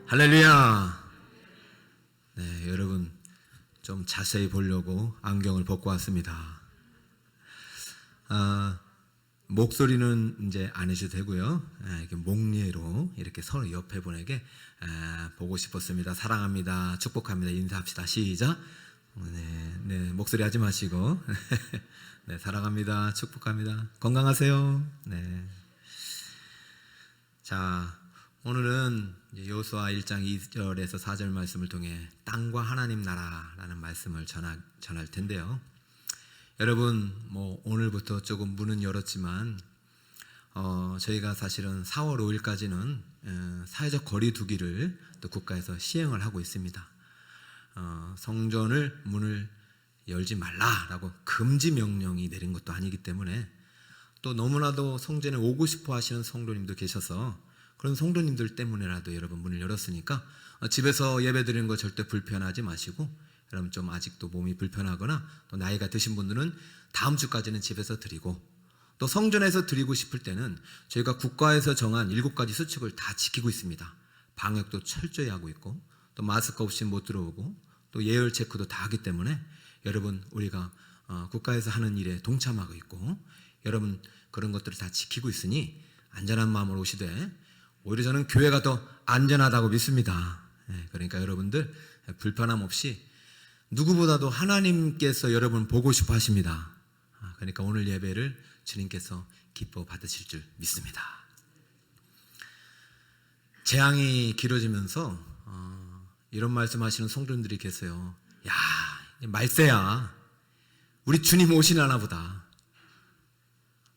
할렐루야. 네, 여러분 좀 자세히 보려고 안경을 벗고 왔습니다. 목소리는 이제 안 해도 되고요. 이렇게 목례로 이렇게 서로 옆에 분에게 보고 싶었습니다. 사랑합니다. 축복합니다. 인사합시다. 시작. 네, 목소리 하지 마시고. 네, 사랑합니다. 축복합니다. 건강하세요. 네. 자, 오늘은 여호수아 1장 2절에서 4절 말씀을 통해 땅과 하나님 나라라는 말씀을 전할 텐데요. 여러분, 오늘부터 조금 문은 열었지만 저희가 사실은 4월 5일까지는 사회적 거리 두기를 또 국가에서 시행을 하고 있습니다. 성전을 문을 열지 말라라고 금지 명령이 내린 것도 아니기 때문에, 또 너무나도 성전에 오고 싶어 하시는 성도님도 계셔서 그런 성도님들 때문에라도 여러분 문을 열었으니까 집에서 예배 드리는 거 절대 불편하지 마시고, 여러분 좀 아직도 몸이 불편하거나 또 나이가 드신 분들은 다음 주까지는 집에서 드리고, 또 성전에서 드리고 싶을 때는 저희가 국가에서 정한 7가지 수칙을 다 지키고 있습니다. 방역도 철저히 하고 있고, 또 마스크 없이 못 들어오고, 또 예열 체크도 다 하기 때문에 여러분 우리가 국가에서 하는 일에 동참하고 있고, 여러분 그런 것들을 다 지키고 있으니 안전한 마음으로 오시되, 오히려 저는 교회가 더 안전하다고 믿습니다. 그러니까 여러분들 불편함 없이 누구보다도 하나님께서 여러분 보고 싶어 하십니다. 그러니까 오늘 예배를 주님께서 기뻐 받으실 줄 믿습니다. 재앙이 길어지면서 이런 말씀하시는 성도님들이 계세요. 야, 말세야. 우리 주님 오시려나 보다.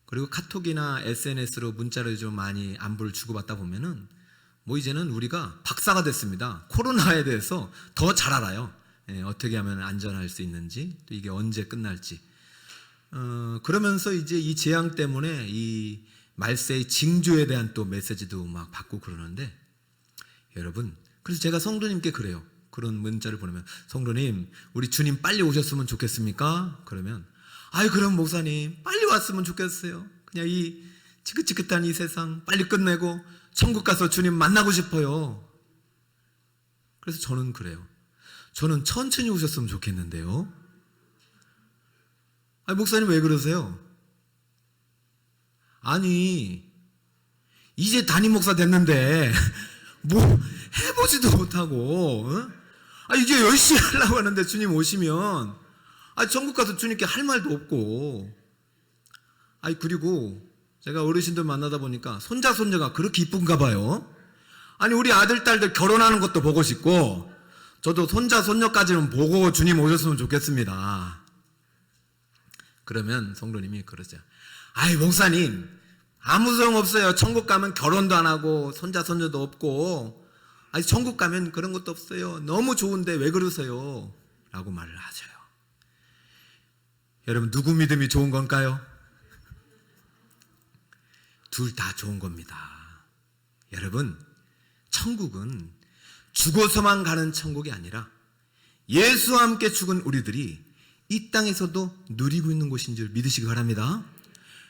그리고 카톡이나 SNS로 문자를 좀 많이 안부를 주고받다 보면은 이제는 우리가 박사가 됐습니다. 코로나에 대해서 더 잘 알아요. 어떻게 하면 안전할 수 있는지, 또 이게 언제 끝날지. 그러면서 이제 이 재앙 때문에 이 말세의 징조에 대한 또 메시지도 막 받고 그러는데, 여러분, 그래서 제가 성도님께 그래요. 그런 문자를 보내면, 성도님, 우리 주님 빨리 오셨으면 좋겠습니까? 그러면, 그럼 목사님 빨리 왔으면 좋겠어요. 그냥 이 지긋지긋한 이 세상 빨리 끝내고 천국 가서 주님 만나고 싶어요. 그래서 저는 그래요. 저는 천천히 오셨으면 좋겠는데요. 목사님 왜 그러세요? 아니, 이제 담임 목사 됐는데 해보지도 못하고 이제 열심히 하려고 하는데 주님 오시면 천국 가서 주님께 할 말도 없고. 그리고 제가 어르신들 만나다 보니까 손자 손녀가 그렇게 이쁜가 봐요. 우리 아들 딸들 결혼하는 것도 보고 싶고, 저도 손자 손녀까지는 보고 주님 오셨으면 좋겠습니다. 그러면 성도님이 그러죠. 목사님, 아무 소용 없어요. 천국 가면 결혼도 안 하고 손자 손녀도 없고, 천국 가면 그런 것도 없어요. 너무 좋은데 왜 그러세요? 라고 말을 하셔요. 여러분, 누구 믿음이 좋은 건가요? 둘 다 좋은 겁니다. 여러분, 천국은 죽어서만 가는 천국이 아니라 예수와 함께 죽은 우리들이 이 땅에서도 누리고 있는 곳인 줄 믿으시기 바랍니다.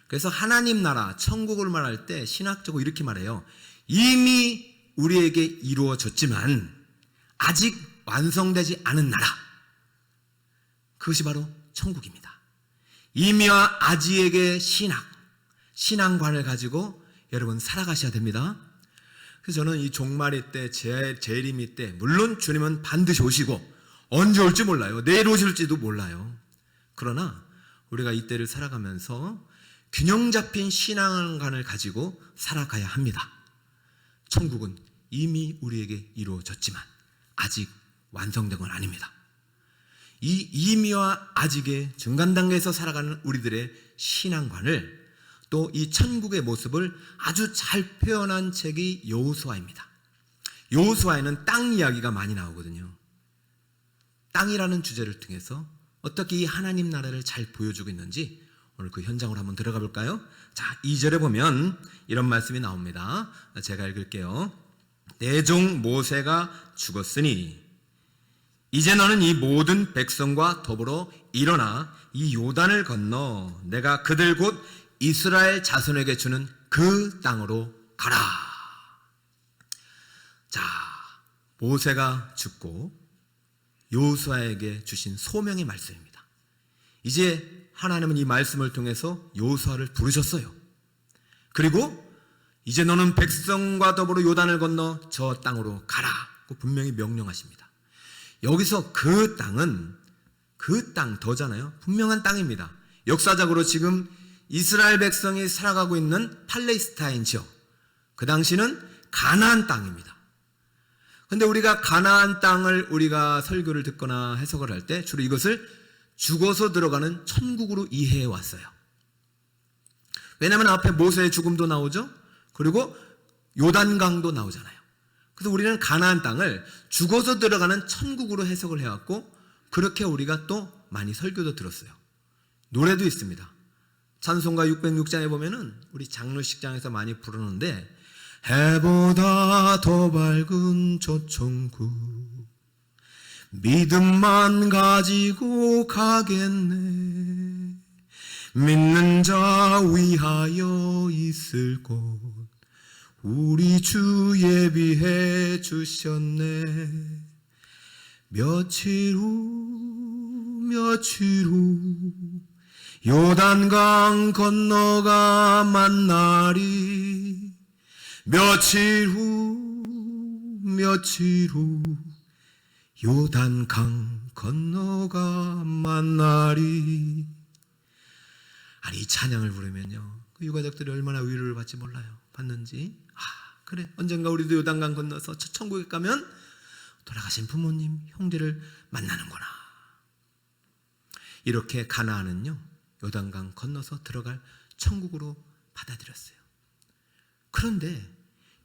그래서 하나님 나라, 천국을 말할 때 신학적으로 이렇게 말해요. 이미 우리에게 이루어졌지만 아직 완성되지 않은 나라, 그것이 바로 천국입니다. 이미와 아직의 신앙관을 가지고 여러분 살아가셔야 됩니다. 그래서 저는 이 종말의 때, 재림의 때, 물론 주님은 반드시 오시고 언제 올지 몰라요. 내일 오실지도 몰라요. 그러나 우리가 이 때를 살아가면서 균형 잡힌 신앙관을 가지고 살아가야 합니다. 천국은 이미 우리에게 이루어졌지만 아직 완성된 건 아닙니다. 이 이미와 아직의 중간 단계에서 살아가는 우리들의 신앙관을, 또 이 천국의 모습을 아주 잘 표현한 책이 여호수아입니다. 여호수아에는 땅 이야기가 많이 나오거든요. 땅이라는 주제를 통해서 어떻게 이 하나님 나라를 잘 보여주고 있는지 오늘 그 현장으로 한번 들어가 볼까요? 자, 2절에 보면 이런 말씀이 나옵니다. 제가 읽을게요. 내 종 모세가 죽었으니 이제 너는 이 모든 백성과 더불어 일어나 이 요단을 건너 내가 그들 곧 이스라엘 자손에게 주는 그 땅으로 가라. 자, 모세가 죽고 여호수아에게 주신 소명의 말씀입니다. 이제 하나님은 이 말씀을 통해서 여호수아를 부르셨어요. 그리고 이제 너는 백성과 더불어 요단을 건너 저 땅으로 가라고 분명히 명령하십니다. 여기서 그 땅은 그 땅 더잖아요. 분명한 땅입니다. 역사적으로 지금 이스라엘 백성이 살아가고 있는 팔레스타인 지역, 그 당시는 가나안 땅입니다. 근데 우리가 가나안 땅을 우리가 설교를 듣거나 해석을 할 때 주로 이것을 죽어서 들어가는 천국으로 이해해 왔어요. 왜냐하면 앞에 모세의 죽음도 나오죠. 그리고 요단강도 나오잖아요. 그래서 우리는 가나안 땅을 죽어서 들어가는 천국으로 해석을 해왔고, 그렇게 우리가 또 많이 설교도 들었어요. 노래도 있습니다. 찬송가 606장에 보면은 우리 장로식장에서 많이 부르는데, 해보다 더 밝은 저 천국 믿음만 가지고 가겠네. 믿는 자 위하여 있을 곳 우리 주 예비해 주셨네. 며칠 후 요단강 건너가 만나리. 며칠 후 요단강 건너가 만나리. 아니, 이 찬양을 부르면요, 그 유가족들이 얼마나 위로를 받는지. 그래, 언젠가 우리도 요단강 건너서 저 천국에 가면 돌아가신 부모님, 형제를 만나는구나. 이렇게 가나안은요, 요단강 건너서 들어갈 천국으로 받아들였어요. 그런데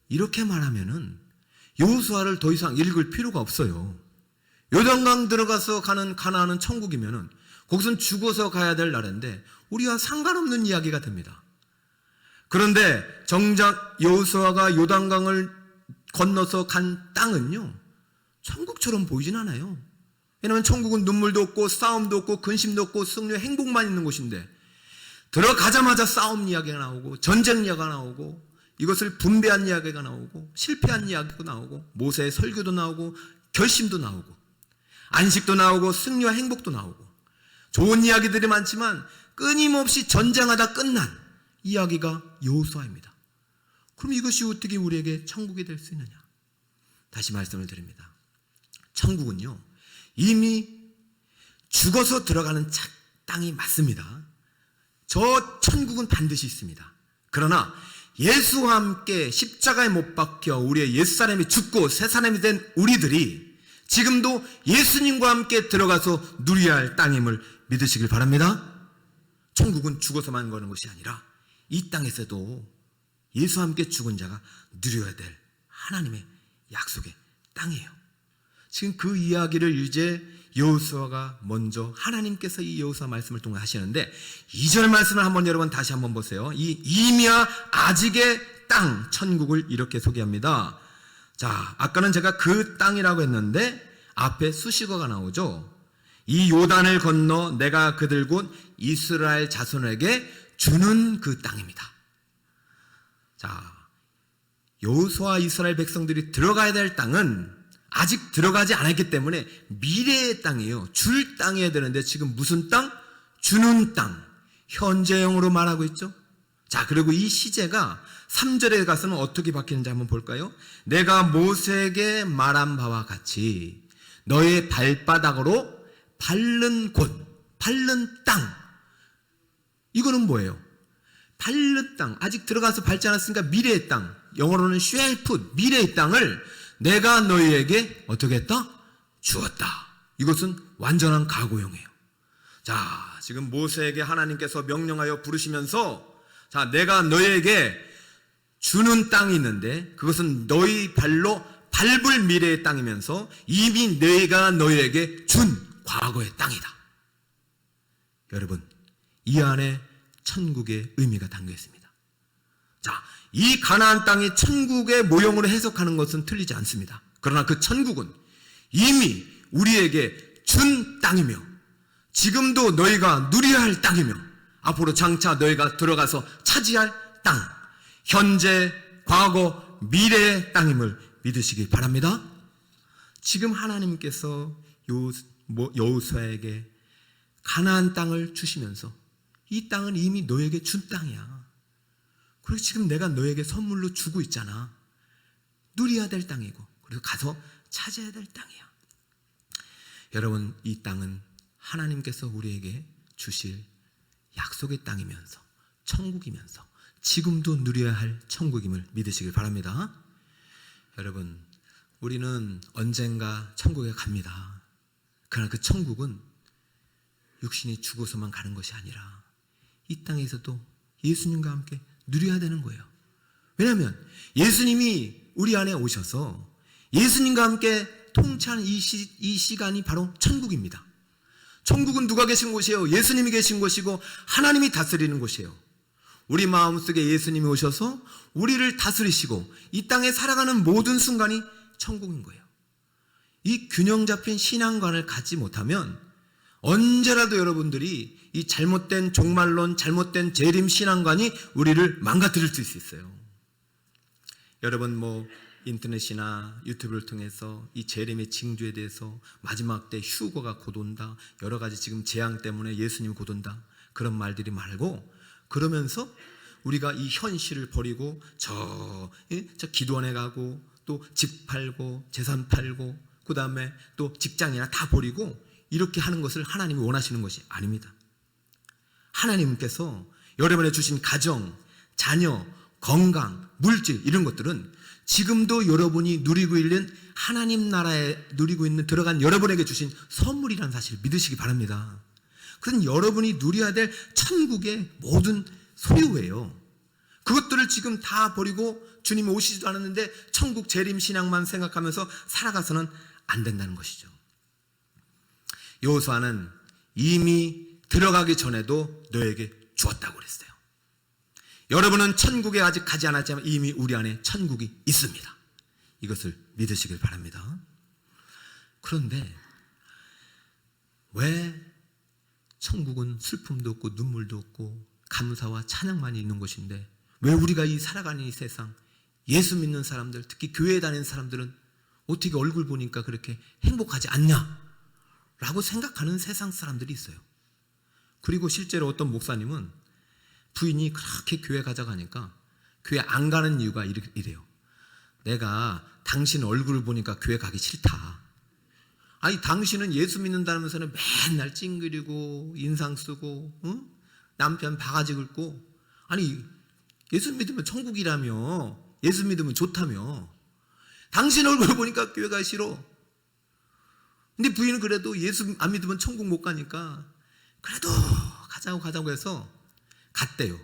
이렇게 말하면은 여호수아를 더 이상 읽을 필요가 없어요. 요단강 들어가서 가는 가나안은 천국이면은 거기선 죽어서 가야 될 나라인데 우리와 상관없는 이야기가 됩니다. 그런데 정작 여호수아가 요단강을 건너서 간 땅은요, 천국처럼 보이진 않아요. 왜냐하면 천국은 눈물도 없고 싸움도 없고 근심도 없고 승리와 행복만 있는 곳인데, 들어가자마자 싸움 이야기가 나오고 전쟁 이야기가 나오고 이것을 분배한 이야기가 나오고 실패한 이야기도 나오고 모세의 설교도 나오고 결심도 나오고 안식도 나오고 승리와 행복도 나오고 좋은 이야기들이 많지만 끊임없이 전쟁하다 끝난 이야기가 여호수아입니다. 그럼 이것이 어떻게 우리에게 천국이 될 수 있느냐? 다시 말씀을 드립니다. 천국은요, 이미 죽어서 들어가는 땅이 맞습니다. 저 천국은 반드시 있습니다. 그러나 예수와 함께 십자가에 못 박혀 우리의 옛사람이 죽고 새사람이 된 우리들이 지금도 예수님과 함께 들어가서 누려야 할 땅임을 믿으시길 바랍니다. 천국은 죽어서만 가는 것이 아니라 이 땅에서도 예수와 함께 죽은 자가 누려야 될 하나님의 약속의 땅이에요. 지금 그 이야기를 이제 여호수아가 먼저, 하나님께서 이 여호수아 말씀을 통해 하시는데, 2절 말씀을 한번 여러분 다시 한번 보세요. 이 이미야 아직의 땅, 천국을 이렇게 소개합니다. 자, 아까는 제가 그 땅이라고 했는데 앞에 수식어가 나오죠. 이 요단을 건너 내가 그들 곧 이스라엘 자손에게 주는 그 땅입니다. 자, 여호수아 이스라엘 백성들이 들어가야 될 땅은 아직 들어가지 않았기 때문에 미래의 땅이에요. 줄 땅이어야 되는데 지금 무슨 땅? 주는 땅. 현재형으로 말하고 있죠. 자, 그리고 이 시제가 3절에 가서는 어떻게 바뀌는지 한번 볼까요? 내가 모세에게 말한 바와 같이 너의 발바닥으로 밟는 곳, 밟는 땅. 이거는 뭐예요? 밟는 땅. 아직 들어가서 밟지 않았으니까 미래의 땅. 영어로는 shall put, 미래의 땅을 내가 너희에게 어떻게 했다? 주었다. 이것은 완전한 각오형이에요. 자, 지금 모세에게 하나님께서 명령하여 부르시면서, 자, 내가 너희에게 주는 땅이 있는데 그것은 너희 발로 밟을 미래의 땅이면서 이미 내가 너희에게 준 과거의 땅이다. 여러분, 이 안에 천국의 의미가 담겨 있습니다. 자, 이 가나안 땅이 천국의 모형으로 해석하는 것은 틀리지 않습니다. 그러나 그 천국은 이미 우리에게 준 땅이며 지금도 너희가 누려야 할 땅이며 앞으로 장차 너희가 들어가서 차지할 땅, 현재, 과거, 미래의 땅임을 믿으시기 바랍니다. 지금 하나님께서 여호수아에게 가나안 땅을 주시면서 이 땅은 이미 너에게 준 땅이야. 그리고 지금 내가 너에게 선물로 주고 있잖아. 누려야 될 땅이고, 그래서 가서 찾아야 될 땅이야. 여러분, 이 땅은 하나님께서 우리에게 주실 약속의 땅이면서 천국이면서 지금도 누려야 할 천국임을 믿으시길 바랍니다. 여러분, 우리는 언젠가 천국에 갑니다. 그러나 그 천국은 육신이 죽어서만 가는 것이 아니라 이 땅에서도 예수님과 함께 누려야 되는 거예요. 왜냐하면 예수님이 우리 안에 오셔서 예수님과 함께 통치하는 이 시간이 바로 천국입니다. 천국은 누가 계신 곳이에요? 예수님이 계신 곳이고 하나님이 다스리는 곳이에요. 우리 마음속에 예수님이 오셔서 우리를 다스리시고 이 땅에 살아가는 모든 순간이 천국인 거예요. 이 균형 잡힌 신앙관을 갖지 못하면 언제라도 여러분들이 이 잘못된 종말론, 잘못된 재림 신앙관이 우리를 망가뜨릴 수 있어요. 여러분 인터넷이나 유튜브를 통해서 이 재림의 징조에 대해서 마지막 때 휴거가 곧 온다, 여러 가지 지금 재앙 때문에 예수님 곧 온다, 그런 말들이 말고, 그러면서 우리가 이 현실을 버리고 저 기도원에 가고 또 집 팔고 재산 팔고 그 다음에 또 직장이나 다 버리고 이렇게 하는 것을 하나님이 원하시는 것이 아닙니다. 하나님께서 여러분의 주신 가정, 자녀, 건강, 물질 이런 것들은 지금도 여러분이 누리고 있는 하나님 나라에 누리고 있는 들어간 여러분에게 주신 선물이라는 사실을 믿으시기 바랍니다. 그건 여러분이 누려야 될 천국의 모든 소유예요. 그것들을 지금 다 버리고 주님이 오시지도 않았는데 천국 재림 신앙만 생각하면서 살아가서는 안 된다는 것이죠. 여호수아는 이미 들어가기 전에도 너에게 주었다고 그랬어요. 여러분은 천국에 아직 가지 않았지만 이미 우리 안에 천국이 있습니다. 이것을 믿으시길 바랍니다. 그런데 왜 천국은 슬픔도 없고 눈물도 없고 감사와 찬양만이 있는 것인데 왜 우리가 이 살아가는 이 세상, 예수 믿는 사람들, 특히 교회에 다니는 사람들은 어떻게 얼굴 보니까 그렇게 행복하지 않냐? 라고 생각하는 세상 사람들이 있어요. 그리고 실제로 어떤 목사님은 부인이 그렇게 교회 가자고 하니까 교회 안 가는 이유가 이래요. 내가 당신 얼굴을 보니까 교회 가기 싫다. 아니, 당신은 예수 믿는다면서는 맨날 찡그리고 인상 쓰고 남편 바가지 긁고, 아니 예수 믿으면 천국이라며, 예수 믿으면 좋다며, 당신 얼굴을 보니까 교회 가기 싫어. 근데 부인은 그래도 예수 안 믿으면 천국 못 가니까 그래도 가자고 해서 갔대요.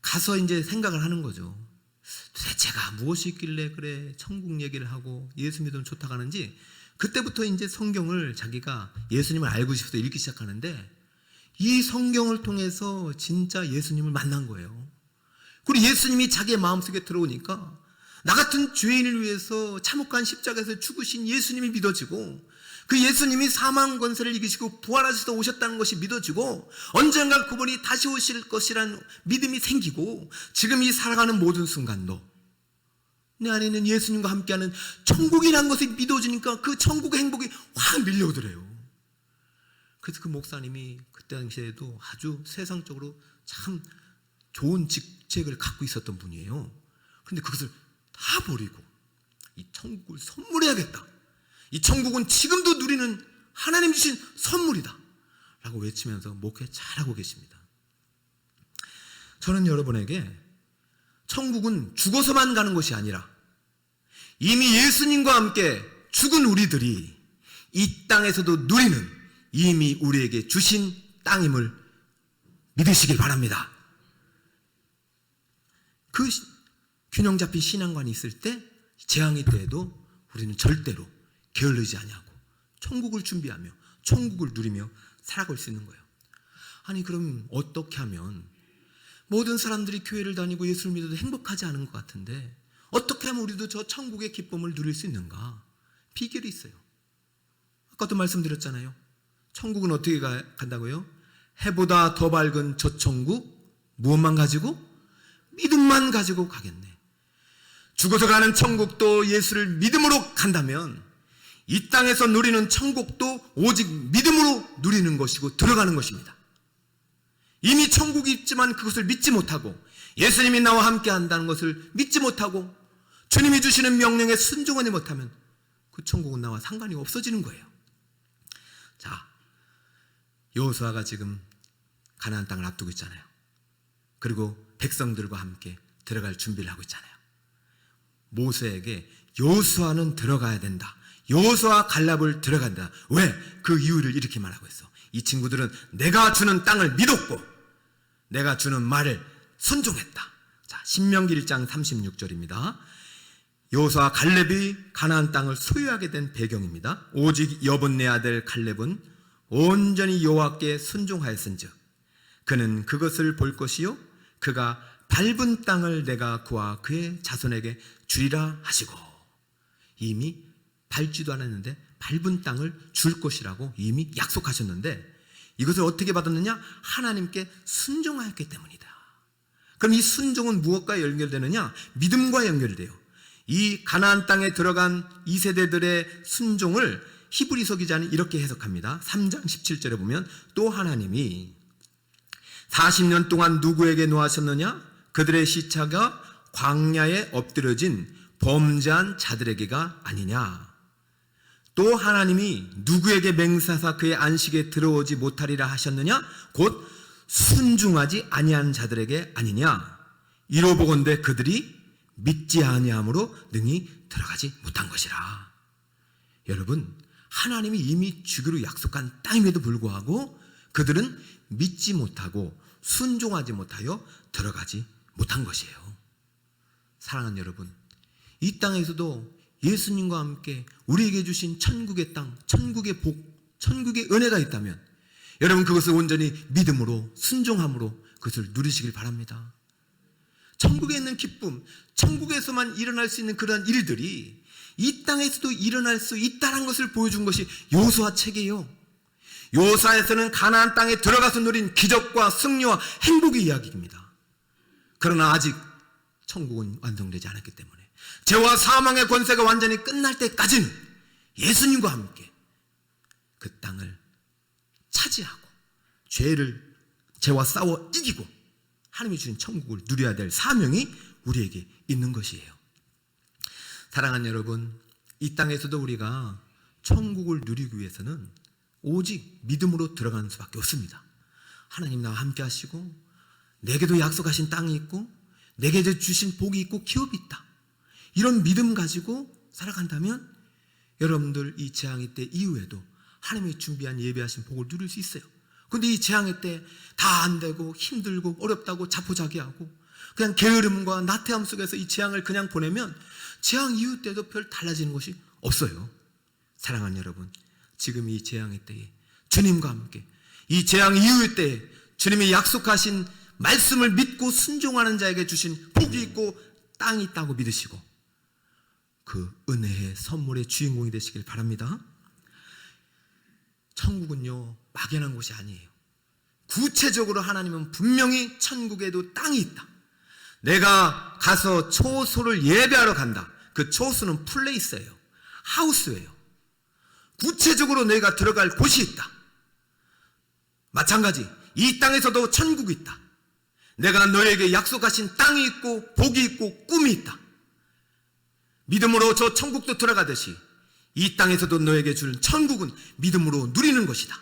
가서 이제 생각을 하는 거죠. 도대체가 무엇이 있길래 그래 천국 얘기를 하고 예수 믿으면 좋다고 하는지. 그때부터 이제 성경을 자기가 예수님을 알고 싶어서 읽기 시작하는데 이 성경을 통해서 진짜 예수님을 만난 거예요. 그리고 예수님이 자기의 마음속에 들어오니까 나 같은 죄인을 위해서 참혹한 십자가에서 죽으신 예수님이 믿어지고, 그 예수님이 사망 권세를 이기시고 부활하셔서 오셨다는 것이 믿어지고 언젠가 그분이 다시 오실 것이라는 믿음이 생기고, 지금 이 살아가는 모든 순간도 내 안에 있는 예수님과 함께하는 천국이라는 것이 믿어지니까 그 천국의 행복이 확 밀려오더래요. 그래서 그 목사님이 그때 당시에도 아주 세상적으로 참 좋은 직책을 갖고 있었던 분이에요. 그런데 그것을 다 버리고 이 천국을 선물해야겠다. 이 천국은 지금도 누리는 하나님 주신 선물이다 라고 외치면서 목회 잘하고 계십니다. 저는 여러분에게 천국은 죽어서만 가는 것이 아니라 이미 예수님과 함께 죽은 우리들이 이 땅에서도 누리는 이미 우리에게 주신 땅임을 믿으시길 바랍니다. 그 균형 잡힌 신앙관이 있을 때 재앙이 때에도 우리는 절대로 게을르지 아니하고 천국을 준비하며 천국을 누리며 살아갈 수 있는 거예요. 아니, 그럼 어떻게 하면 모든 사람들이 교회를 다니고 예수를 믿어도 행복하지 않은 것 같은데 어떻게 하면 우리도 저 천국의 기쁨을 누릴 수 있는가? 비결이 있어요. 아까도 말씀드렸잖아요. 천국은 어떻게 간다고요? 해보다 더 밝은 저 천국, 무엇만 가지고? 믿음만 가지고 가겠네. 죽어서 가는 천국도 예수를 믿음으로 간다면 이 땅에서 누리는 천국도 오직 믿음으로 누리는 것이고 들어가는 것입니다. 이미 천국이 있지만 그것을 믿지 못하고 예수님이 나와 함께 한다는 것을 믿지 못하고 주님이 주시는 명령에 순종하지 못하면 그 천국은 나와 상관이 없어지는 거예요. 자, 여호수아가 지금 가나안 땅을 앞두고 있잖아요. 그리고 백성들과 함께 들어갈 준비를 하고 있잖아요. 모세에게 여호수아는 들어가야 된다. 여호수아 갈렙을 들어간다. 왜? 그 이유를 이렇게 말하고 있어. 이 친구들은 내가 주는 땅을 믿었고 내가 주는 말을 순종했다. 자, 신명기 1장 36절입니다. 여호수아 갈렙이 가나안 땅을 소유하게 된 배경입니다. 오직 여분네 아들 갈렙은 온전히 여호와께 순종하였은즉 그는 그것을 볼 것이요 그가 밟은 땅을 내가 그와 그의 자손에게 주리라 하시고, 이미 밟지도 않았는데 밟은 땅을 줄 것이라고 이미 약속하셨는데 이것을 어떻게 받았느냐? 하나님께 순종하였기 때문이다. 그럼 이 순종은 무엇과 연결되느냐? 믿음과 연결돼요. 이 가나안 땅에 들어간 2세대들의 순종을 히브리서 기자는 이렇게 해석합니다. 3장 17절에 보면 또 하나님이 40년 동안 누구에게 노하셨느냐? 그들의 시차가 광야에 엎드려진 범죄한 자들에게가 아니냐. 또 하나님이 누구에게 맹세하사 그의 안식에 들어오지 못하리라 하셨느냐? 곧 순종하지 아니한 자들에게 아니냐. 이로보건대 그들이 믿지 아니함으로 능히 들어가지 못한 것이라. 여러분, 하나님이 이미 주기로 약속한 땅임에도 불구하고 그들은 믿지 못하고 순종하지 못하여 들어가지 못한 것이에요. 사랑하는 여러분, 이 땅에서도 예수님과 함께 우리에게 주신 천국의 땅, 천국의 복, 천국의 은혜가 있다면 여러분 그것을 온전히 믿음으로 순종함으로 그것을 누리시길 바랍니다. 천국에 있는 기쁨, 천국에서만 일어날 수 있는 그러한 일들이 이 땅에서도 일어날 수 있다는 것을 보여준 것이 여호수아 책이에요. 여호수아에서는 가나안 땅에 들어가서 누린 기적과 승리와 행복의 이야기입니다. 그러나 아직 천국은 완성되지 않았기 때문에 죄와 사망의 권세가 완전히 끝날 때까지는 예수님과 함께 그 땅을 차지하고 죄와 싸워 이기고 하나님이 주신 천국을 누려야 될 사명이 우리에게 있는 것이에요. 사랑하는 여러분, 이 땅에서도 우리가 천국을 누리기 위해서는 오직 믿음으로 들어가는 수밖에 없습니다. 하나님 나와 함께 하시고 내게도 약속하신 땅이 있고 내게 주신 복이 있고 기업이 있다. 이런 믿음 가지고 살아간다면 여러분들 이 재앙의 때 이후에도 하나님이 준비한 예배하신 복을 누릴 수 있어요. 그런데 이 재앙의 때 다 안 되고 힘들고 어렵다고 자포자기하고 그냥 게으름과 나태함 속에서 이 재앙을 그냥 보내면 재앙 이후 때도 별 달라지는 것이 없어요. 사랑하는 여러분, 지금 이 재앙의 때에 주님과 함께 이 재앙 이후의 때에 주님이 약속하신 말씀을 믿고 순종하는 자에게 주신 복이 있고 땅이 있다고 믿으시고 그 은혜의 선물의 주인공이 되시길 바랍니다. 천국은요 막연한 곳이 아니에요. 구체적으로 하나님은 분명히 천국에도 땅이 있다. 내가 가서 초소를 예배하러 간다. 그 초소는 플레이스예요. 하우스예요. 구체적으로 너희가 들어갈 곳이 있다. 마찬가지 이 땅에서도 천국이 있다. 내가 너희에게 약속하신 땅이 있고 복이 있고 꿈이 있다. 믿음으로 저 천국도 들어가듯이 이 땅에서도 너에게 주는 천국은 믿음으로 누리는 것이다.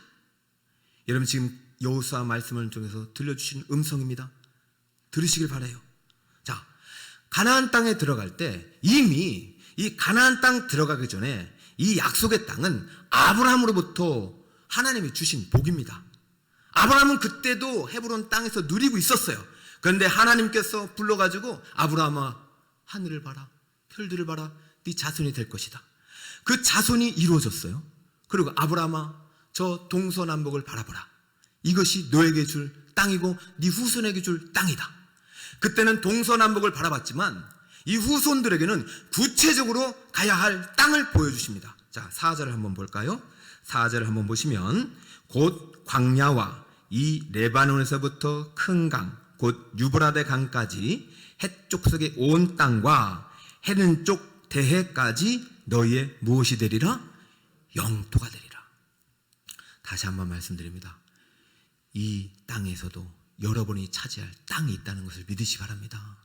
여러분 지금 여호수아 말씀을 통해서 들려주신 음성입니다. 들으시길 바라요. 자, 가나안 땅에 들어갈 때 이미 이 가나안 땅 들어가기 전에 이 약속의 땅은 아브라함으로부터 하나님이 주신 복입니다. 아브라함은 그때도 헤브론 땅에서 누리고 있었어요. 그런데 하나님께서 불러가지고 아브라함아 하늘을 봐라, 별들을 봐라, 네 자손이 될 것이다. 그 자손이 이루어졌어요. 그리고 아브라함아 저 동서남북을 바라보라. 이것이 너에게 줄 땅이고 네 후손에게 줄 땅이다. 그때는 동서남북을 바라봤지만 이 후손들에게는 구체적으로 가야 할 땅을 보여주십니다. 자, 4절을 한번 볼까요? 4절을 한번 보시면 곧 광야와 이 레바논에서부터 큰 강, 곧 유브라데 강까지 해쪽 속의 온 땅과 해는 쪽 대해까지 너희의 무엇이 되리라? 영토가 되리라. 다시 한번 말씀드립니다. 이 땅에서도 여러분이 차지할 땅이 있다는 것을 믿으시 바랍니다.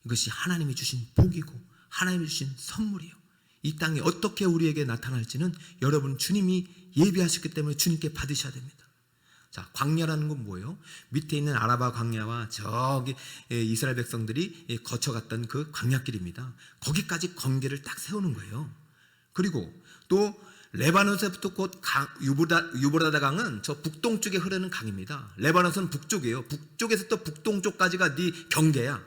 이것이 하나님이 주신 복이고 하나님이 주신 선물이에요. 이 땅이 어떻게 우리에게 나타날지는 여러분 주님이 예비하셨기 때문에 주님께 받으셔야 됩니다. 자, 광야라는 건 뭐예요? 밑에 있는 아라바 광야와 저기 이스라엘 백성들이 거쳐갔던 그 광야길입니다. 거기까지 건기를 딱 세우는 거예요. 그리고 또 레바논에서부터 곧 유브라다 강은 저 북동쪽에 흐르는 강입니다. 레바논은 북쪽이에요. 북쪽에서 또 북동쪽까지가 네 경계야.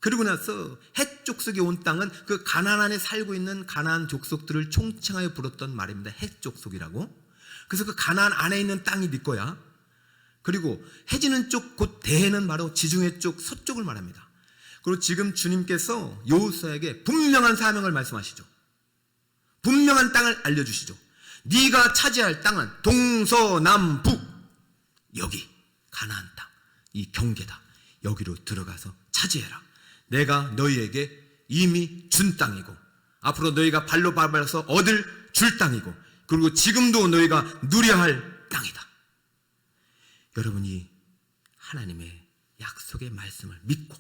그리고 나서 헷 족속이 온 땅은 그 가나안 안에 살고 있는 가나안 족속들을 총칭하여 불렀던 말입니다. 헷 족속이라고. 그래서 그 가나안 안에 있는 땅이 네 거야. 그리고 해지는 쪽 곧 대해는 바로 지중해 쪽 서쪽을 말합니다. 그리고 지금 주님께서 여호수아에게 분명한 사명을 말씀하시죠. 분명한 땅을 알려주시죠. 네가 차지할 땅은 동서남북, 여기 가나안 땅, 이 경계다. 여기로 들어가서 차지해라. 내가 너희에게 이미 준 땅이고 앞으로 너희가 발로 밟아서 얻을 줄 땅이고 그리고 지금도 너희가 누려야 할 땅이다. 여러분이 하나님의 약속의 말씀을 믿고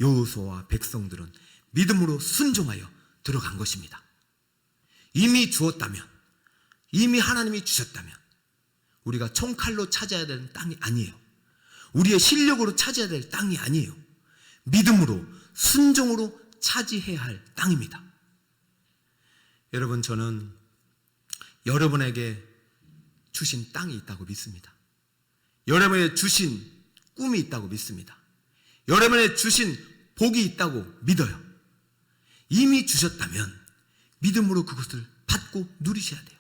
여호수아와 백성들은 믿음으로 순종하여 들어간 것입니다. 이미 주었다면, 이미 하나님이 주셨다면 우리가 총칼로 차지해야 되는 땅이 아니에요. 우리의 실력으로 차지해야 될 땅이 아니에요. 믿음으로 순종으로 차지해야 할 땅입니다. 여러분, 저는 여러분에게 주신 땅이 있다고 믿습니다. 여러분에게 주신 꿈이 있다고 믿습니다. 여러분에게 주신 복이 있다고 믿어요. 이미 주셨다면 믿음으로 그것을 받고 누리셔야 돼요.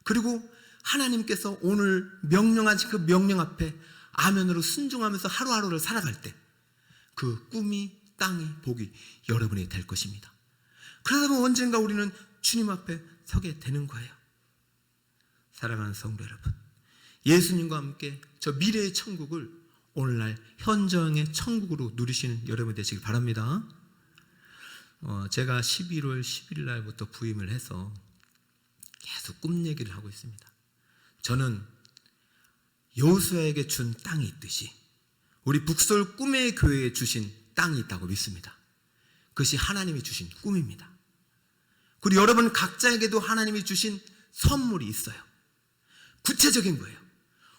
그리고 하나님께서 오늘 명령하신 그 명령 앞에 아멘으로 순종하면서 하루하루를 살아갈 때 그 꿈이, 땅이, 복이 여러분이 될 것입니다. 그러다 보면 언젠가 우리는 주님 앞에 서게 되는 거예요. 사랑하는 성도 여러분, 예수님과 함께 저 미래의 천국을 오늘날 현정의 천국으로 누리시는 여러분 되시길 바랍니다. 제가 11월 11일 날부터 부임을 해서 계속 꿈 얘기를 하고 있습니다. 저는 여호수아에게 준 땅이 있듯이 우리 북서울 꿈의 교회에 주신 땅이 있다고 믿습니다. 그것이 하나님이 주신 꿈입니다. 그리고 여러분 각자에게도 하나님이 주신 선물이 있어요. 구체적인 거예요.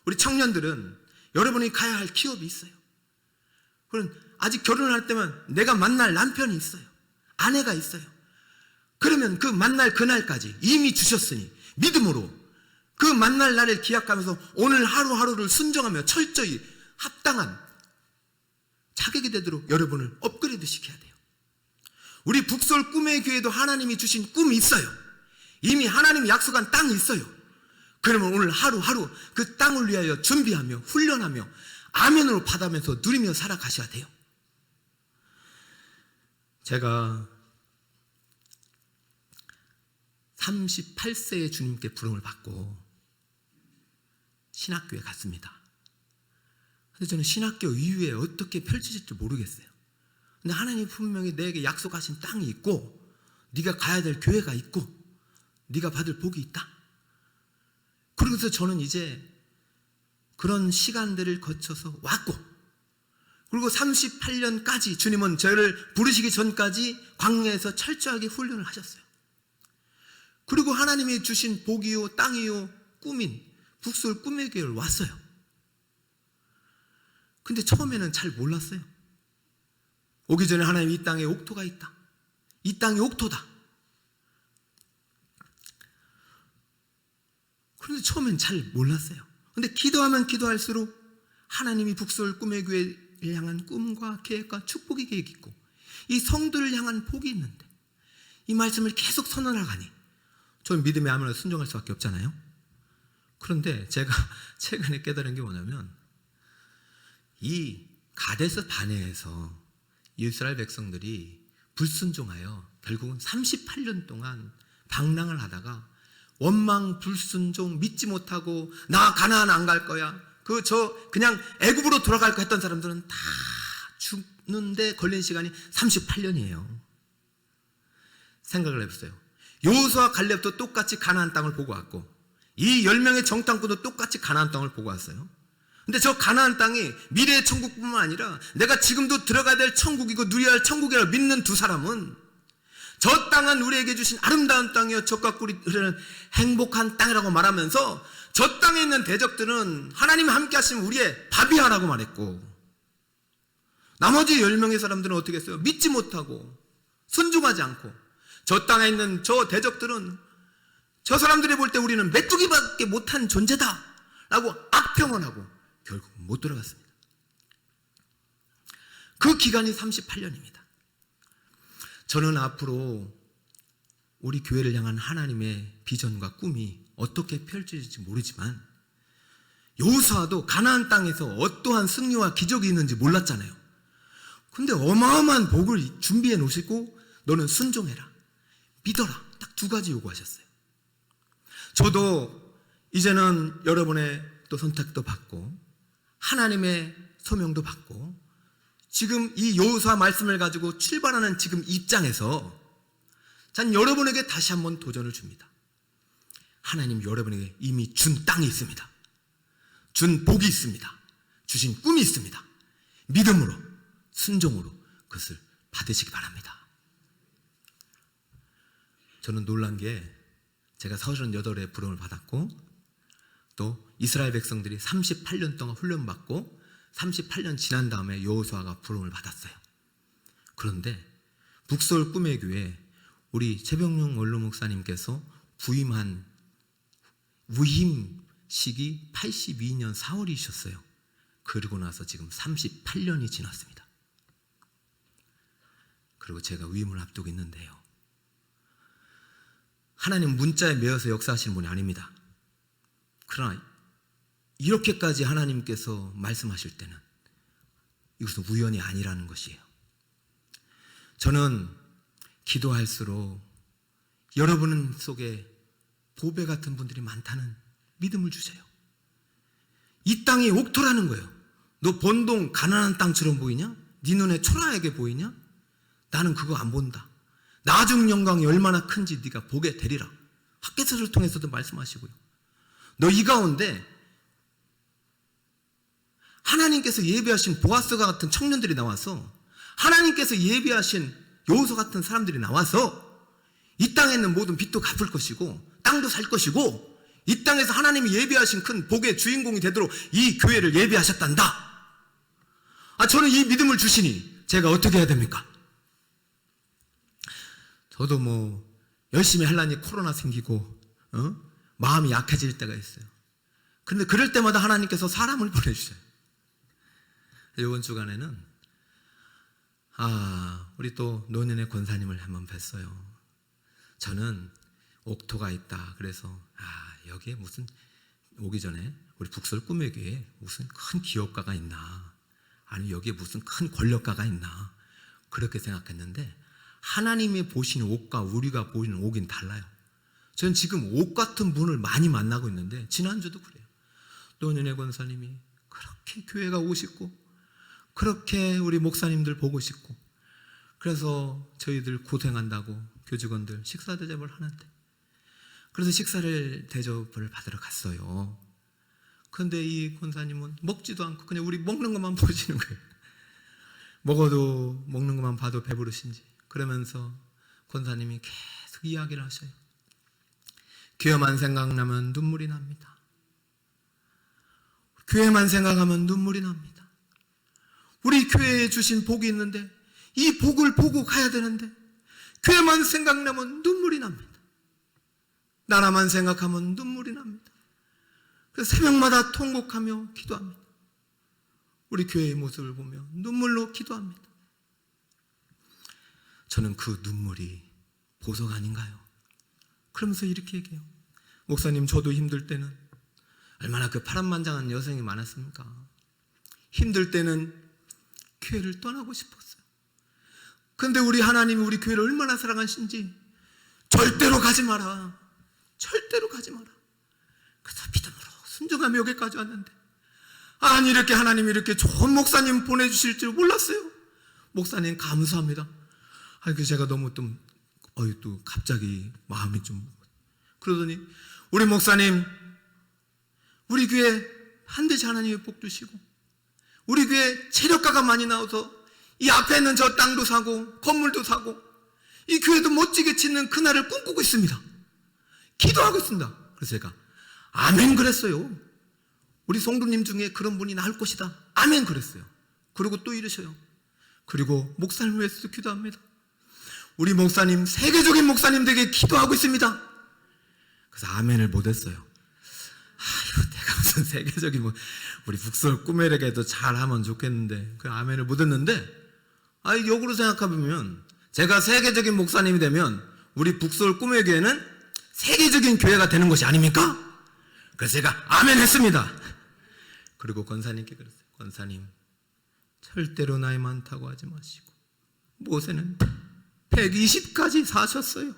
우리 청년들은 여러분이 가야 할 기업이 있어요. 그럼 아직 결혼할 때면 내가 만날 남편이 있어요. 아내가 있어요. 그러면 그 만날 그날까지 이미 주셨으니 믿음으로 그 만날 날을 기약하면서 오늘 하루하루를 순종하며 철저히 합당한 자격이 되도록 여러분을 업그레이드 시켜야 돼요. 우리 북서울 꿈의 교회도 하나님이 주신 꿈이 있어요. 이미 하나님이 약속한 땅이 있어요. 그러면 오늘 하루하루 그 땅을 위하여 준비하며 훈련하며 아멘으로 받으면서 누리며 살아가셔야 돼요. 제가 38세에 주님께 부름을 받고 신학교에 갔습니다. 근데 저는 신학교 이후에 어떻게 펼쳐질지 모르겠어요. 근데 하나님이 분명히 내게 약속하신 땅이 있고 네가 가야 될 교회가 있고 네가 받을 복이 있다. 그러고서 저는 이제 그런 시간들을 거쳐서 왔고, 그리고 38년까지 주님은 저를 부르시기 전까지 광야에서 철저하게 훈련을 하셨어요. 그리고 하나님이 주신 복이요 땅이요 꿈인 북서울 꿈의 교회를 왔어요. 근데 처음에는 잘 몰랐어요. 오기 전에 하나님 이 땅에 옥토가 있다. 이 땅이 옥토다. 그런데 처음엔 잘 몰랐어요. 근데 기도하면 기도할수록 하나님이 북서울 꿈의 교회를 향한 꿈과 계획과 축복의 계획이 있고 이 성도를 향한 복이 있는데 이 말씀을 계속 선언하가니 저는 믿음에 아무나 순종할 수밖에 없잖아요. 그런데 제가 최근에 깨달은 게 뭐냐면 이 가데스 바네에서 이스라엘 백성들이 불순종하여 결국은 38년 동안 방랑을 하다가 원망, 불순종, 믿지 못하고 나 가나안 안 갈 거야. 그냥 애굽으로 돌아갈 거 했던 사람들은 다 죽는데 걸린 시간이 38년이에요. 생각을 해보세요. 여호수아 갈렙도 똑같이 가나안 땅을 보고 왔고 이 10명의 정탐꾼도 똑같이 가나안 땅을 보고 왔어요. 근데 저 가나안 땅이 미래의 천국뿐만 아니라 내가 지금도 들어가야 될 천국이고 누려야 할 천국이라고 믿는 두 사람은 저 땅은 우리에게 주신 아름다운 땅이요 젖과 꿀이 흐르는 행복한 땅이라고 말하면서 저 땅에 있는 대적들은 하나님 함께 하시면 우리의 밥이야라고 말했고, 나머지 10명의 사람들은 어떻게 했어요? 믿지 못하고 순종하지 않고 저 땅에 있는 저 대적들은 저 사람들이 볼 때 우리는 메뚜기밖에 못한 존재다 라고 악평언하고 결국 못 들어갔습니다. 그 기간이 38년입니다. 저는 앞으로 우리 교회를 향한 하나님의 비전과 꿈이 어떻게 펼쳐질지 모르지만 여호수아도 가나안 땅에서 어떠한 승리와 기적이 있는지 몰랐잖아요. 근데 어마어마한 복을 준비해 놓으시고 너는 순종해라, 믿어라, 딱 두 가지 요구하셨어요. 저도 이제는 여러분의 또 선택도 받고 하나님의 소명도 받고 지금 이 여호수아 말씀을 가지고 출발하는 지금 입장에서 전 여러분에게 다시 한번 도전을 줍니다. 하나님 여러분에게 이미 준 땅이 있습니다. 준 복이 있습니다. 주신 꿈이 있습니다. 믿음으로 순종으로 그것을 받으시기 바랍니다. 저는 놀란 게 제가 38에 부름을 받았고 또 이스라엘 백성들이 38년 동안 훈련받고 38년 지난 다음에 여호수아가 부름을 받았어요. 그런데 북서울 꿈의 교회 우리 최병용 원로 목사님께서 부임한 위임식이 82년 4월이셨어요. 그리고 나서 지금 38년이 지났습니다. 그리고 제가 위임을 앞두고 있는데요. 하나님 문자에 매여서 역사하시는 분이 아닙니다. 그러나 이렇게까지 하나님께서 말씀하실 때는 이것은 우연이 아니라는 것이에요. 저는 기도할수록 여러분 속에 보배 같은 분들이 많다는 믿음을 주세요. 이 땅이 옥토라는 거예요. 너 본동 가난한 땅처럼 보이냐? 네 눈에 초라하게 보이냐? 나는 그거 안 본다. 나중 영광이 얼마나 큰지 네가 보게 되리라. 학개서를 통해서도 말씀하시고요. 너 이 가운데 하나님께서 예비하신 보아스가 같은 청년들이 나와서 하나님께서 예비하신 여호수아 같은 사람들이 나와서 이 땅에 있는 모든 빚도 갚을 것이고 땅도 살 것이고 이 땅에서 하나님이 예비하신 큰 복의 주인공이 되도록 이 교회를 예비하셨단다. 저는 이 믿음을 주시니 제가 어떻게 해야 됩니까? 저도 열심히 하려니 코로나 생기고 마음이 약해질 때가 있어요. 그런데 그럴 때마다 하나님께서 사람을 보내주셔요. 이번 주간에는 우리 또 노년의 권사님을 한번 뵀어요. 저는 옥토가 있다. 그래서 여기에 무슨 오기 전에 우리 북서울 꿈의 교회에 무슨 큰 기업가가 있나, 아니면 여기에 무슨 큰 권력가가 있나 그렇게 생각했는데 하나님이 보시는 옥과 우리가 보이는 옥은 달라요. 저는 지금 옥 같은 분을 많이 만나고 있는데 지난주도 그래요. 노년의 권사님이 그렇게 교회가 오고 싶고 그렇게 우리 목사님들 보고 싶고 그래서 저희들 고생한다고 교직원들 식사 대접을 하는데 그래서 식사를 대접을 받으러 갔어요. 그런데 이 권사님은 먹지도 않고 그냥 우리 먹는 것만 보시는 거예요. 먹어도 먹는 것만 봐도 배부르신지. 그러면서 권사님이 계속 이야기를 하셔요. 교회만 생각나면 눈물이 납니다. 교회만 생각하면 눈물이 납니다. 우리 교회에 주신 복이 있는데 이 복을 보고 가야 되는데 교회만 생각나면 눈물이 납니다. 나라만 생각하면 눈물이 납니다. 그래서 새벽마다 통곡하며 기도합니다. 우리 교회의 모습을 보며 눈물로 기도합니다. 저는 그 눈물이 보석 아닌가요? 그러면서 이렇게 얘기해요. 목사님, 저도 힘들 때는 얼마나 그 파란만장한 여성이 많았습니까? 힘들 때는 교회를 떠나고 싶었어요. 그런데 우리 하나님이 우리 교회를 얼마나 사랑하신지 절대로 가지 마라. 절대로 가지 마라. 그래서 믿음으로 순종하며 여기까지 왔는데 아니 이렇게 하나님이 이렇게 좋은 목사님 보내주실 줄 몰랐어요. 목사님 감사합니다. 제가 너무 좀 또 갑자기 마음이 좀, 그러더니 우리 목사님, 우리 교회 반드시 하나님의 복 주시고, 우리 교회 체력가가 많이 나와서 이 앞에 있는 저 땅도 사고 건물도 사고 이 교회도 멋지게 짓는 그날을 꿈꾸고 있습니다. 기도하고 있습니다. 그래서 제가 아멘 그랬어요. 우리 성도님 중에 그런 분이 나올 것이다. 아멘 그랬어요. 그리고 또 이러셔요. 그리고 목사님 위해서도 기도합니다. 우리 목사님 세계적인 목사님 되게 기도하고 있습니다. 그래서 아멘을 못했어요. 아유, 내가 무슨 세계적인 우리 북설 꿈에게도 잘하면 좋겠는데 그 아멘을 못했는데, 역으로 생각해보면 제가 세계적인 목사님이 되면 우리 북설 꿈에게는 세계적인 교회가 되는 것이 아닙니까? 그래서 제가 아멘 했습니다. 그리고 권사님께 그랬어요. 권사님, 절대로 나이 많다고 하지 마시고, 모세는 120까지 사셨어요.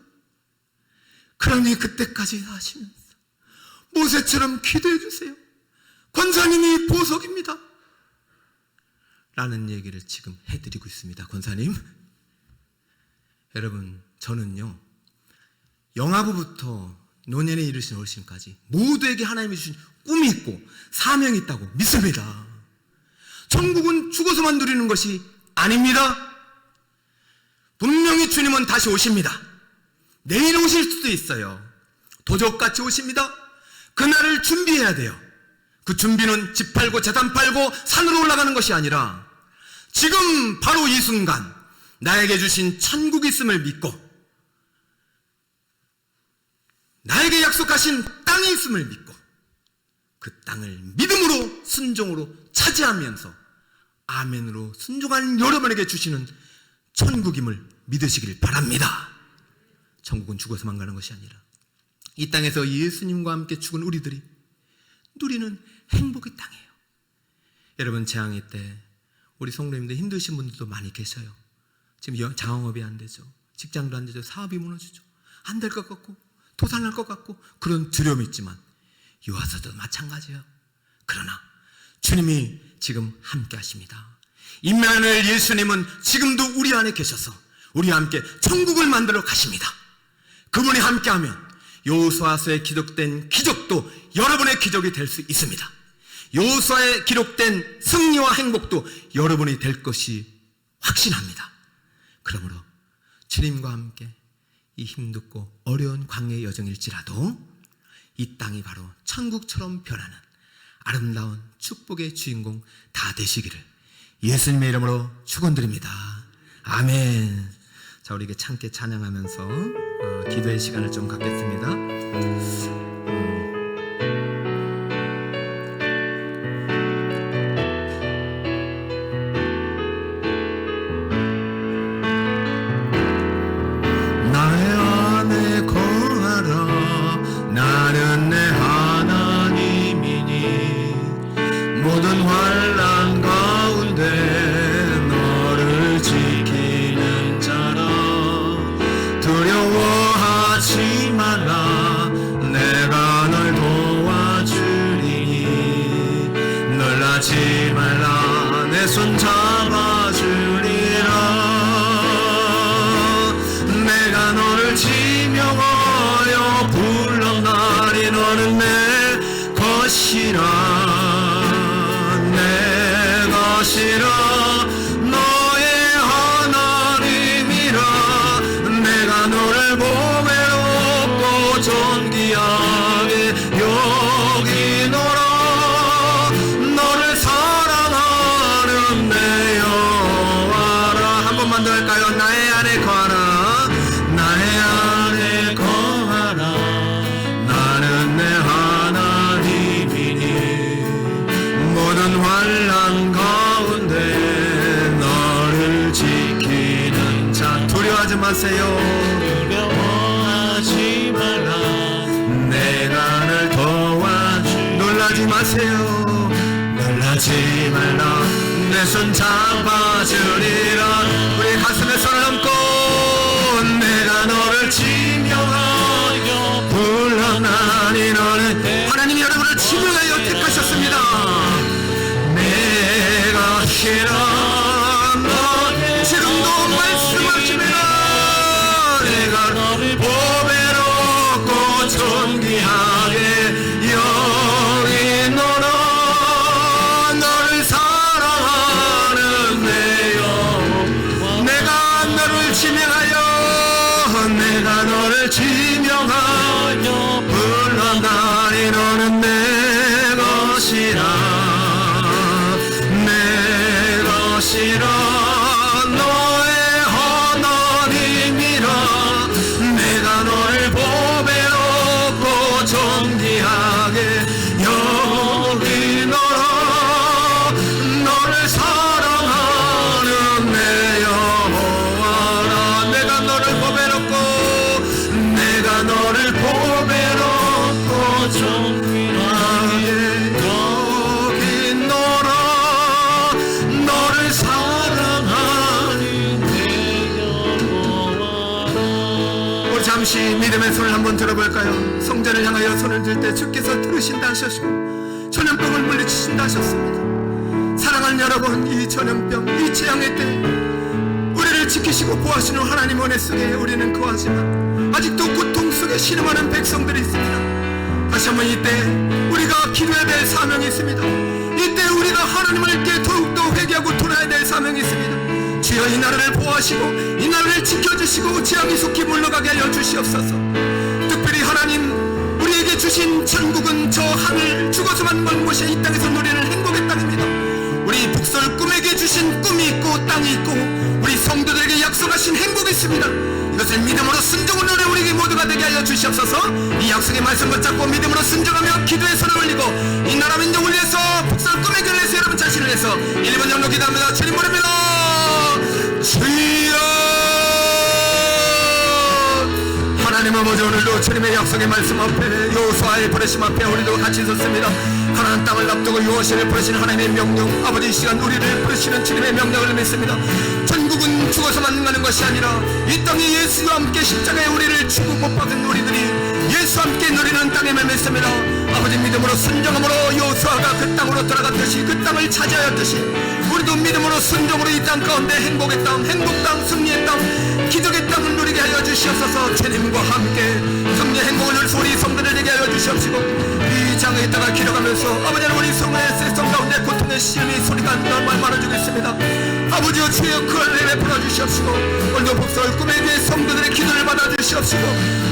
그러니 그때까지 사시면서 모세처럼 기도해 주세요. 권사님이 보석입니다. 라는 얘기를 지금 해드리고 있습니다. 권사님, 여러분, 저는요 영아부부터 노년에 이르신 어르신까지 모두에게 하나님이 주신 꿈이 있고 사명이 있다고 믿습니다. 천국은 죽어서만 누리는 것이 아닙니다. 분명히 주님은 다시 오십니다. 내일 오실 수도 있어요. 도적같이 오십니다. 그날을 준비해야 돼요. 그 준비는 집 팔고 재산 팔고 산으로 올라가는 것이 아니라 지금 바로 이 순간 나에게 주신 천국이 있음을 믿고 나에게 약속하신 땅이 있음을 믿고 그 땅을 믿음으로 순종으로 차지하면서 아멘으로 순종한 여러분에게 주시는 천국임을 믿으시길 바랍니다. 천국은 죽어서만 가는 것이 아니라 이 땅에서 예수님과 함께 죽은 우리들이 누리는 행복의 땅이에요. 여러분, 재앙의 때 우리 성도님들 힘드신 분들도 많이 계셔요. 지금 장학업이 안 되죠. 직장도 안 되죠. 사업이 무너지죠. 안 될 것 같고 도산할 것 같고 그런 두려움이 있지만 유아서도 마찬가지예요. 그러나 주님이 지금 함께 하십니다. 임마누엘 예수님은 지금도 우리 안에 계셔서 우리와 함께 천국을 만들어 가십니다. 그분이 함께하면 여호수아서에 기록된 기적도 여러분의 기적이 될 수 있습니다. 여호수아에 기록된 승리와 행복도 여러분이 될 것이 확신합니다. 그러므로 주님과 함께 이 힘겹고 어려운 광야의 여정일지라도 이 땅이 바로 천국처럼 변하는 아름다운 축복의 주인공 다 되시기를 예수님의 이름으로 축원드립니다. 아멘. 자, 우리 함께 찬양하면서 기도의 시간을 좀 갖겠습니다. 나는 내 하나님이니 모든 환난 가운데 너를 지키는 자라. 두려워하지 말라. 내가 널 도와주리니 놀라지 말라. 내 손 잡아주리라. 내가 너를 지명하여 불러나니 너는 내 것이라. 내 것이라. 너의 하나님이라. 내가 너를 보배롭고 존귀하게 여기노라. 너를 사랑하는 내 여호와라. 한 번만 더 할까요? 나의 안에 거하라. 나의 안에 거하라. 나는 내 하나님이니 모든 환난 가운데 너를 지키는 자. 두려워하지 마세요. 두려워하지 말라. 내가 널 도와주. 놀라지 마세요. 놀라지 말라. 내 손 잡아주리라. 우리 가슴에 손을 얹고 내가 너를 지명하여 불러나니 너는 하나님이 여러분을 지명하여 택하셨습니다. 내가 싫어. 너 지금도 말씀하시면 내가 지명하여 내가 너를 지명하여 불러다니 너는 내 것이라 내 것이라 너의 하나님이라 내가 너를 보배롭고 존귀하게 여기노라 너를 사랑하는 내 여호와라 내가 너를 보배롭고 내가 너를 보배롭고 존귀하게 여기노라 너를 사랑하는 내 여호와라. 우리 잠시 믿음의 손을 한번 들어볼까요? 성전을 향하여 손을 들 때 주께서 들으신다 하셨고 전염병을 물리치신다 하셨습니다. 사랑하는 여러분, 이 전염병, 이 재앙의 때 우리를 지키시고 보호하시는 하나님 은혜 속에 우리는 거하지만 아직도 고통 속에 신음하는 백성들이 있습니다. 다시 한번 이때 우리가 기도해야 될 사명이 있습니다. 이때 우리가 하나님을 께 더욱더 회개하고 돌아야 될 사명이 있습니다. 주여 이 나라를 보호하시고 이 나라를 지켜주시고 재앙이 속히 물러가게 하여 주시옵소서. 특별히 하나님 우리에게 주신 천국은 저 하늘 죽어서만 먼 곳이 이 땅에서 누리는 행복의 땅입니다. 우리 북설 꿈에게 주신 꿈이 있고 땅이 있고 우리 성도들에게 약속하신 행복이 있습니다. 이것을 믿음으로 순종으로 우리에게 모두가 되게 하여 주시옵소서. 이 약속의 말씀 붙잡고 믿음으로 순종하며 기도의 손을 올리고 이 나라 민족을 위해서 북설 꿈의 교회를 위해서 여러분 자신을 위해서 1분 정도 기도합니다. 주님 부릅니다. 주여 하나님 아버지 오늘도 주님의 약속의 말씀 앞에 여호수아의 부르심 앞에 우리도 같이 섰습니다. 가나안 땅을 앞두고 여호수아를 부르시는 하나님의 명령 아버지 이 시간 우리를 부르시는 주님의 명령을 믿습니다. 전국은 죽어서만 가는 것이 아니라 이 땅에 예수와 함께 십자가에 우리를 죽고 못 박은 우리들이 예수와 함께 누리는 땅에 맺습니다. 아버지 믿음으로 순종함으로 여호수아가 그 땅으로 들어갔듯이 그 땅을 차지하였듯이 우리도 믿음으로 순종으로 이 땅 가운데 행복의 땅, 행복 땅, 승리의 땅, 기적의 땅을 누리게 하여 주시옵소서. 주님과 함께 승리의 행복을 누리서 우리 성도들에게 하여 주시옵시고 이 장에 있다가 길어가면서 아버지 우리 성의 세상 가운데 고통의 시음이 소리가 널말 많아지고 있습니다. 아버지여 주여 그 은혜를 베풀어 주시옵시고 오늘도 복설 꿈에 대해 성도들의 기도를 받아 주시옵시고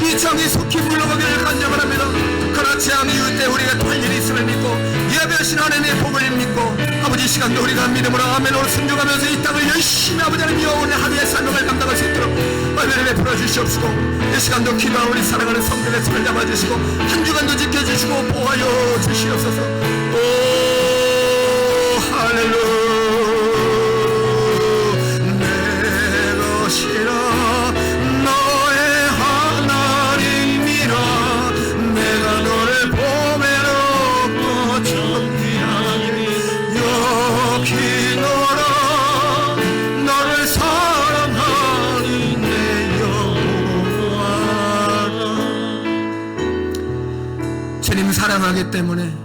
이 장이 속히 물러가기를 간절을 합니다. 그러나 재앙이 이을 때 우리가 할 일이 있음을 믿고 예배하신 하나님의 복을 믿고 아버지 이 시간도 우리가 믿음으로 아멘으로 순종하면서 이 땅을 열심히 아버지 하나님 오늘 하루의 사명을 감당할 수 있도록 은혜를 베풀어 주시옵시고 이 시간도 기도하는 우리 사랑하는 성도의 손을 잡아주시고 한 주간도 지켜주시고 보호하여 주시옵소서. 오 할렐루야 내 것이라 너의 하나님이라 내가 너를 보배롭고 존귀하게 여기노라 너를 사랑하니 내 여호와라. 주님 사랑하기 때문에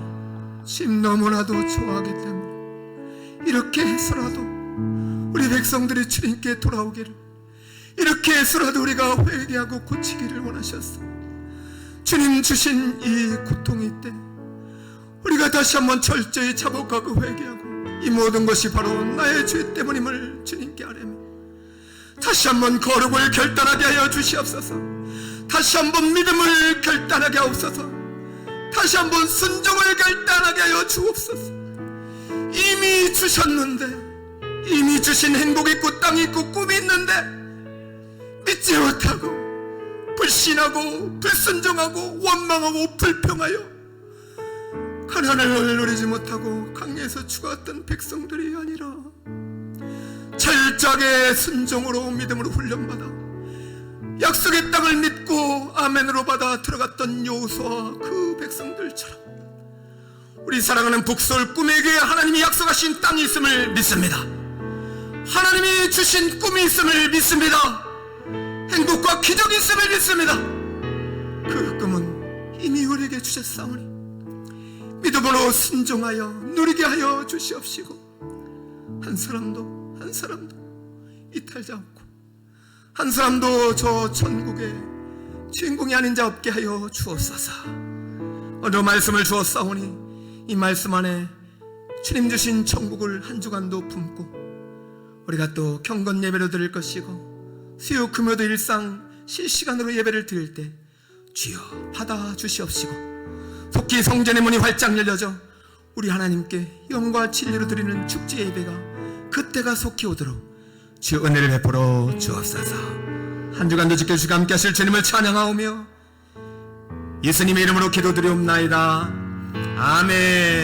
주님 너무나도 좋아하기 때문에 이렇게 해서라도 우리 백성들이 주님께 돌아오기를 이렇게 해서라도 우리가 회개하고 고치기를 원하셨어. 주님 주신 이 고통이 때 우리가 다시 한번 철저히 자복하고 회개하고 이 모든 것이 바로 나의 죄 때문임을 주님께 아뢰며 다시 한번 거룩을 결단하게 하여 주시옵소서. 다시 한번 믿음을 결단하게 하옵소서. 다시 한번 순종을 결단하게 하여 주옵소서. 이미 주셨는데 이미 주신 행복이 있고 땅이 있고 꿈이 있는데 믿지 못하고 불신하고 불순종하고 원망하고 불평하여 가난을 누리지 못하고 강에서 죽었던 백성들이 아니라 철저하게 순종으로 믿음으로 훈련받아 약속의 땅을 믿고 아멘으로 받아 들어갔던 여호수아 그 백성들처럼 우리 사랑하는 북서울 꿈의 교회 하나님이 약속하신 땅이 있음을 믿습니다. 하나님이 주신 꿈이 있음을 믿습니다. 행복과 기적이 있음을 믿습니다. 그 꿈은 이미 우리에게 주셨사오니 믿음으로 순종하여 누리게 하여 주시옵시고 한 사람도 이탈자 없고 한 사람도 저 천국의 주인공이 아닌 자 없게 하여 주옵소서. 오늘 말씀을 주었사오니 이 말씀 안에 주님 주신 천국을 한 주간도 품고 우리가 또 경건 예배로 드릴 것이고 수요 금요도 일상 실시간으로 예배를 드릴 때 주여 받아 주시옵시고, 속히 성전의 문이 활짝 열려져 우리 하나님께 영과 진리로 드리는 축제 예배가 그때가 속히 오도록 주여 은혜를 베풀어 주옵소서. 한 주간도 지켜주시고 함께 하실 주님을 찬양하오며 예수님의 이름으로 기도드리옵나이다. 아멘.